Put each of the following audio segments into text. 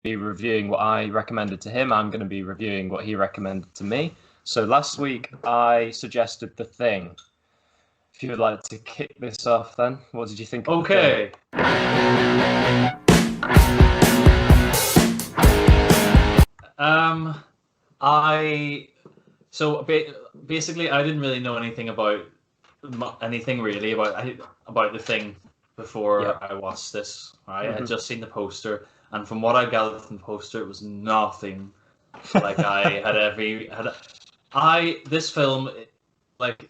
be reviewing what I recommended to him. I'm going to be reviewing what he recommended to me. So last week I suggested The Thing. If you would like to kick this off, then what did you think? Okay. Basically I didn't really know anything about The Thing before I watched this. Right, I had just seen the poster, and from what I gathered from the poster, it was nothing like this film, like,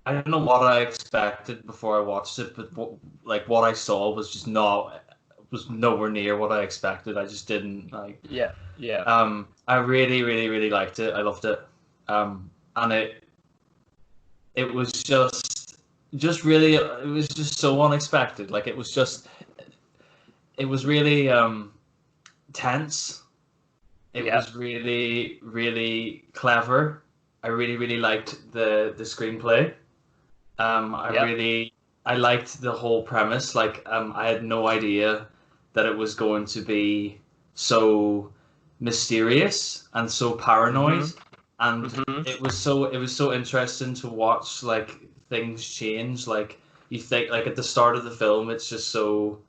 I don't know what I expected before I watched it, but what I saw was nowhere near what I expected. I just didn't like. Yeah. I really, really, really liked it. I loved it. And it was just really, it was just so unexpected. Like, it was really tense. It was really, really clever. I really, really liked the screenplay. I liked the whole premise. Like, I had no idea that it was going to be so mysterious and so paranoid. And it was so interesting to watch, like, things change. Like, you think, like, at the start of the film, it's just so,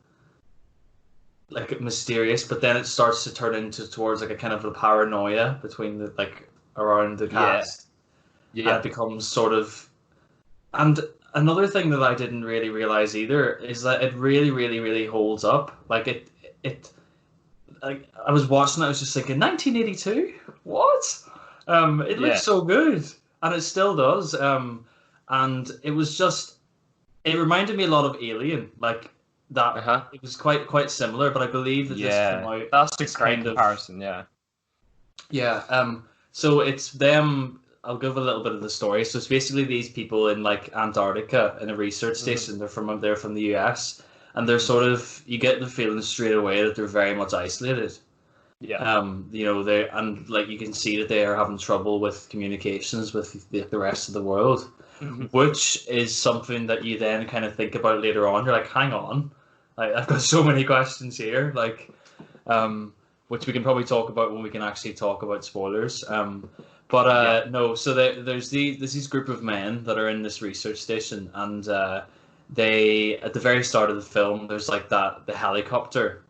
like, mysterious, but then it starts to turn towards like a kind of a paranoia between the, like, around the cast. And it becomes sort of. And another thing that I didn't really realize either is that it really, really, really holds up. Like, it. Like, I was watching it, I was just thinking, 1982? What? It looks so good, and it still does. And it was just, it reminded me a lot of Alien, like that. It was quite similar, but I believe that this came out. That's a great comparison. So it's them. I'll give a little bit of the story. So it's basically these people in, like, Antarctica in a research station. They're from the US, and they're sort of, you get the feeling straight away that they're very much isolated. You know, like, you can see that they are having trouble with communications with the rest of the world, which is something that you then kind of think about later on. You're like, hang on, I've got so many questions here, like, which we can probably talk about when we can actually talk about spoilers. No, so there's this group of men that are in this research station, and they, at the very start of the film, there's like the helicopter.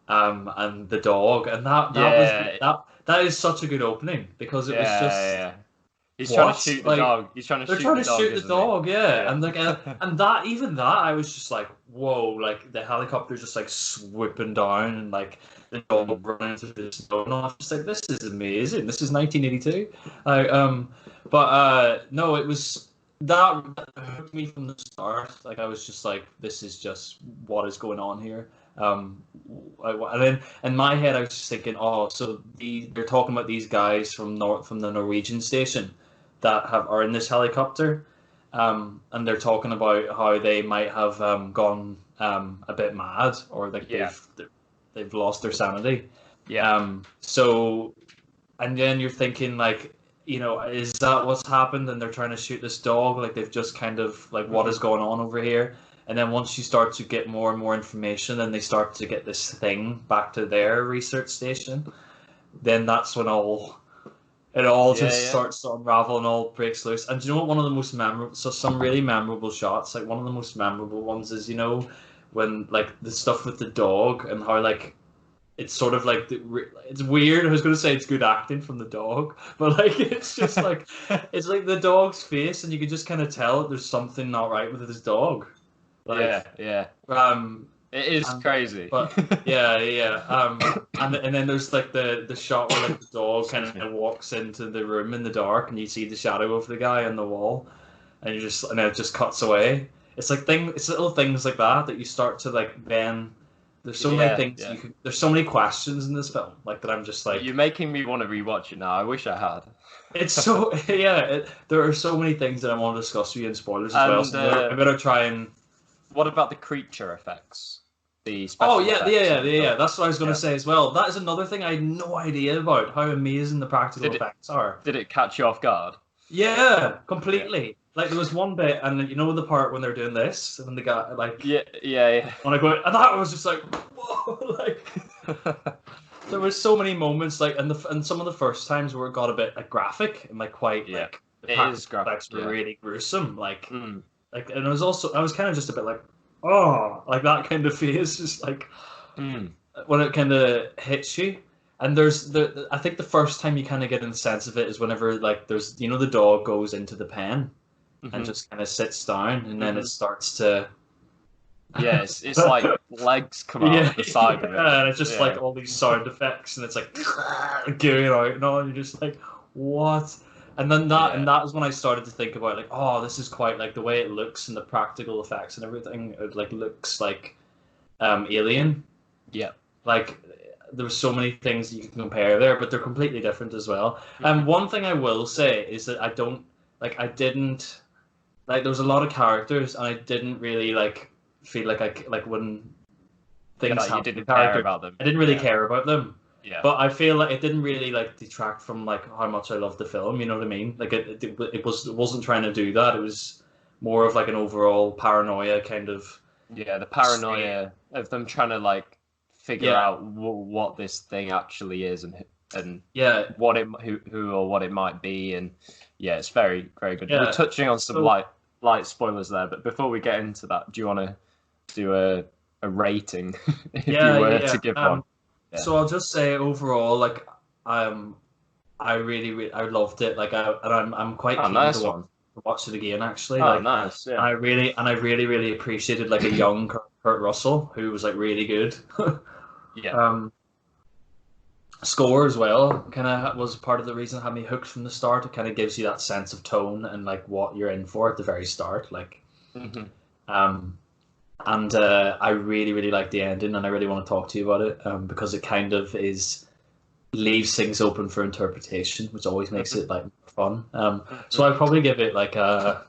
And the dog, and that is such a good opening, because it was just he's trying to shoot the dog. They're trying to shoot the dog, and like, and that I was just like, whoa! Like, the helicopter's just like swooping down, and like the dog running through the snow, and I was just like, this is amazing. This is 1982. No, it was. That hooked me from the start. Like, I was just like, this is just what is going on here. And then in my head I was just thinking, so they're talking about these guys from the Norwegian station that are in this helicopter, and they're talking about how they might have gone a bit mad, or like they've lost their sanity. So, and then you're thinking, like, you know, is that what's happened, and they're trying to shoot this dog? Like, they've just kind of, like, what is going on over here? And then once you start to get more and more information, and they start to get this thing back to their research station, then that's when it all starts to unravel and all breaks loose. And do you know what? One of the most memorable, some really memorable shots, like one of the most memorable ones is, you know, when, like, the stuff with the dog, and how, like, it's sort of like, it's weird. I was going to say it's good acting from the dog, but, like, it's just like, it's like the dog's face, and you can just kind of tell that there's something not right with this dog. Like, it is crazy. But and then there's, like, the shot where, like, the dog kind of walks into the room in the dark, and you see the shadow of the guy on the wall, and it just cuts away. It's like it's little things like that you start to, like, then. There's so many things there's so many questions in this film, like, that I'm just like. You're making me want to rewatch it now. I wish I had. It's so there are so many things that I want to discuss with you in spoilers as well. So I'm gonna try and. What about the creature effects? The special effects? That's what I was going to say as well. That is another thing I had no idea about, how amazing the practical effects are. Did it catch you off guard? Yeah, completely. like there was one bit, and you know the part when they're doing this, and the guy like yeah. when I go, and that was just like whoa, like there was so many moments like, and some of the first times where it got a bit like graphic and like quite like the it is practical graphic. effects were really gruesome, like Like, and it was also I was kind of just a bit like oh, like that kind of phase, just like when it kind of hits you. And I think the first time you kind of get in the sense of it is whenever like there's the dog goes into the pen and just kind of sits down, and then it starts to it's like legs come out the side of it, and it's just like all these sound effects, and it's like going out and all, and you're just like what? And then and that is when I started to think about like, oh, this is quite like the way it looks and the practical effects and everything. It like looks like Alien. Yeah, like there were so many things you can compare there, but they're completely different as well. And one thing I will say is that I didn't like there was a lot of characters, and I didn't really like feel like when things you didn't care about them. I didn't really care about them. Yeah. But I feel like it didn't really like detract from like how much I loved the film. You know what I mean? Like it wasn't trying to do that. It was more of like an overall paranoia kind of. Yeah, the paranoia of them trying to like figure out what this thing actually is and what who or what it might be, and it's very very good. We're touching on some light spoilers there, but before we get into that, do you want to do a rating if you were to give one? So I'll just say overall, like I loved it. Like I'm quite keen to watch it again. Actually, nice. Yeah. I really appreciated like a young Kurt Russell who was like really good. Score as well kind of was part of the reason it had me hooked from the start. It kind of gives you that sense of tone and like what you're in for at the very start. Like, and I really like the ending, and I really want to talk to you about it because it kind of leaves things open for interpretation, which always makes it like fun. So I'd probably give it like a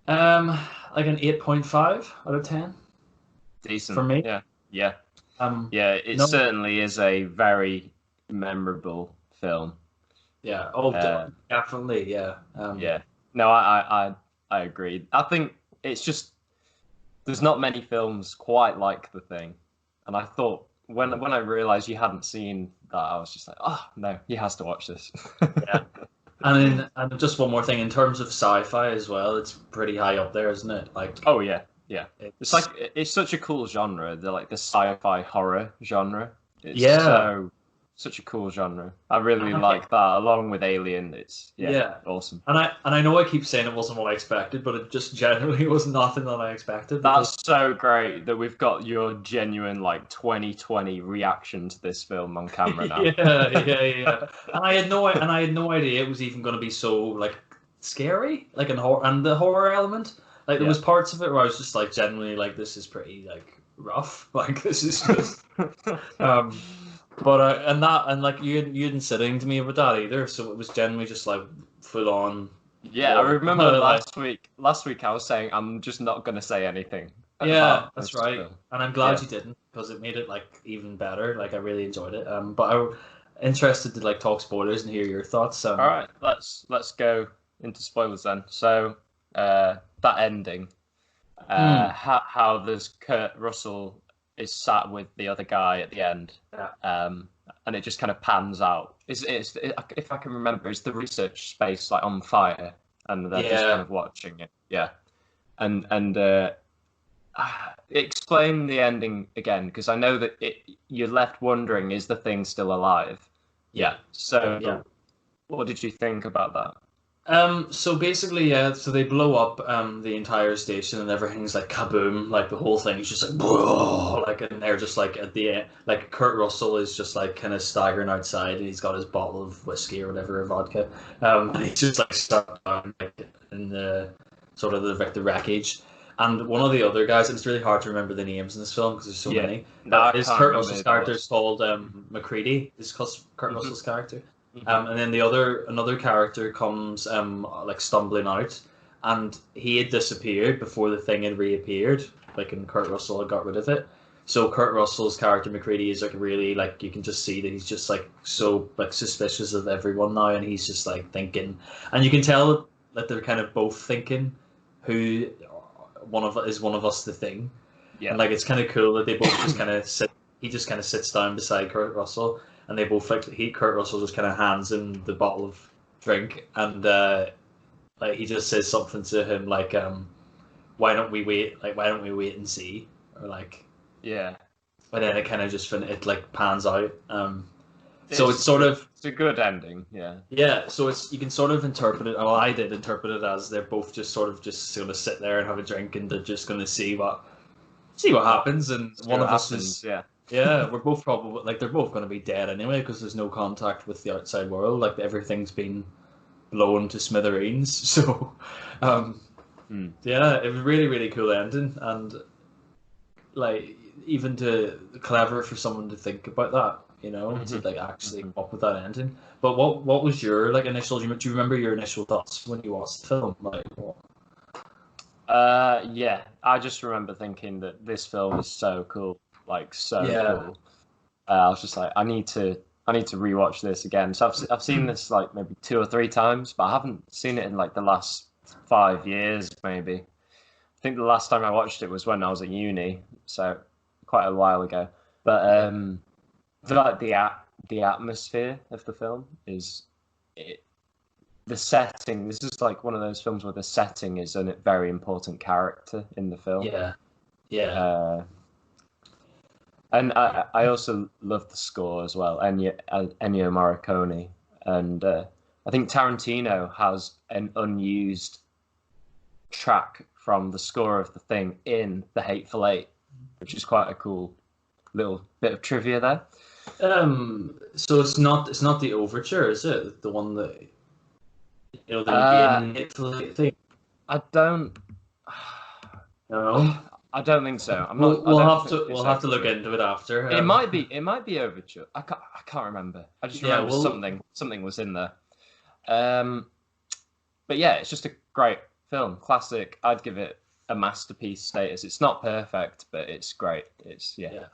like an 8.5 out of 10. Decent for me. Yeah. It certainly is a very memorable film. Yeah. Definitely. Yeah. No, I agree. I think it's just there's not many films quite like The Thing, and I thought when I realized you hadn't seen that, I was just like, oh no, he has to watch this. And just one more thing in terms of sci-fi as well, it's pretty high up there, isn't it? Like, oh yeah. It's like it's such a cool genre. They're like the sci-fi horror genre. It's such a cool genre. I really like that. Along with Alien, it's awesome. And I know I keep saying it wasn't what I expected, but it just generally was nothing that I expected. That's so great that we've got your genuine like 2020 reaction to this film on camera now. yeah. And I had no idea it was even going to be so like scary, like and the horror element. Like there was parts of it where I was just like genuinely like this is pretty like rough. Like this is just but and like you hadn't said anything to me about that either, so it was generally just like full on. Yeah, I remember last week I was saying I'm just not going to say anything. Yeah, that's right. Film. And I'm glad you didn't, because it made it like even better. Like I really enjoyed it. But I'm interested to like talk spoilers and hear your thoughts. All right, let's go into spoilers then. So that ending, how there's Kurt Russell is sat with the other guy at the end, and it just kind of pans out. If I can remember, is the research space like on fire, and they're just kind of watching it. Yeah, and explain the ending again, because I know that you're left wondering, is the thing still alive? Yeah. So, what did you think about that? So basically, so they blow up the entire station, and everything's like kaboom, like the whole thing is just like whoa, like, and they're just like at the end, like Kurt Russell is just like kind of staggering outside, and he's got his bottle of whiskey or whatever, or vodka, and he's just like stuck down like in the sort of the wreckage. And one of the other guys, and it's really hard to remember the names in this film because there's so many. His Kurt Russell's character is called McCready. This is Kurt Russell's character. And then another character comes like stumbling out, and he had disappeared before the thing had reappeared, like, and Kurt Russell had got rid of it. So Kurt Russell's character McCready is like really like, you can just see that he's just like so like suspicious of everyone now, and he's just like thinking, and you can tell that they're kind of both thinking who one of us the thing. Yeah. And like it's kind of cool that they both just kind of sit. He just kind of sits down beside Kurt Russell, and they both like Kurt Russell just kind of hands him the bottle of drink, and like he just says something to him like, "Why don't we wait? Like, why don't we wait and see?" Or like, yeah. But then it kind of just it like pans out. So it's sort of it's a good ending. Yeah. Yeah. So you can sort of interpret it. Oh, I did interpret it as they're both just sort of just going to sit there and have a drink, and they're just going to see what happens, and one of us is yeah, we're both probably like they're both going to be dead anyway because there's no contact with the outside world. Like everything's been blown to smithereens. So, yeah, it was really really cool ending, and like even clever for someone to think about that, you know, to like actually come up with that ending. But what was your like initial? Do you remember your initial thoughts when you watched the film? Like what? Yeah, I just remember thinking that this film is so cool, like so cool. I was just like, I need to rewatch this again. So I've seen this like maybe 2 or 3 times, but I haven't seen it in like the last 5 years, maybe. I think the last time I watched it was when I was at uni, so quite a while ago. But like the atmosphere of the film is the setting. This is like one of those films where the setting is a very important character in the film. Yeah. And I also love the score as well, Ennio Morricone, and I think Tarantino has an unused track from the score of The Thing in The Hateful Eight, which is quite a cool little bit of trivia there. So it's not the overture, is it? The one that that would be in Hateful Eight thing. I don't. No. I don't think so. We'll have to look into it after. It might be overture. I can't remember. I just remember something was in there. But yeah, it's just a great film, classic. I'd give it a masterpiece status. It's not perfect, but it's great. It's yeah.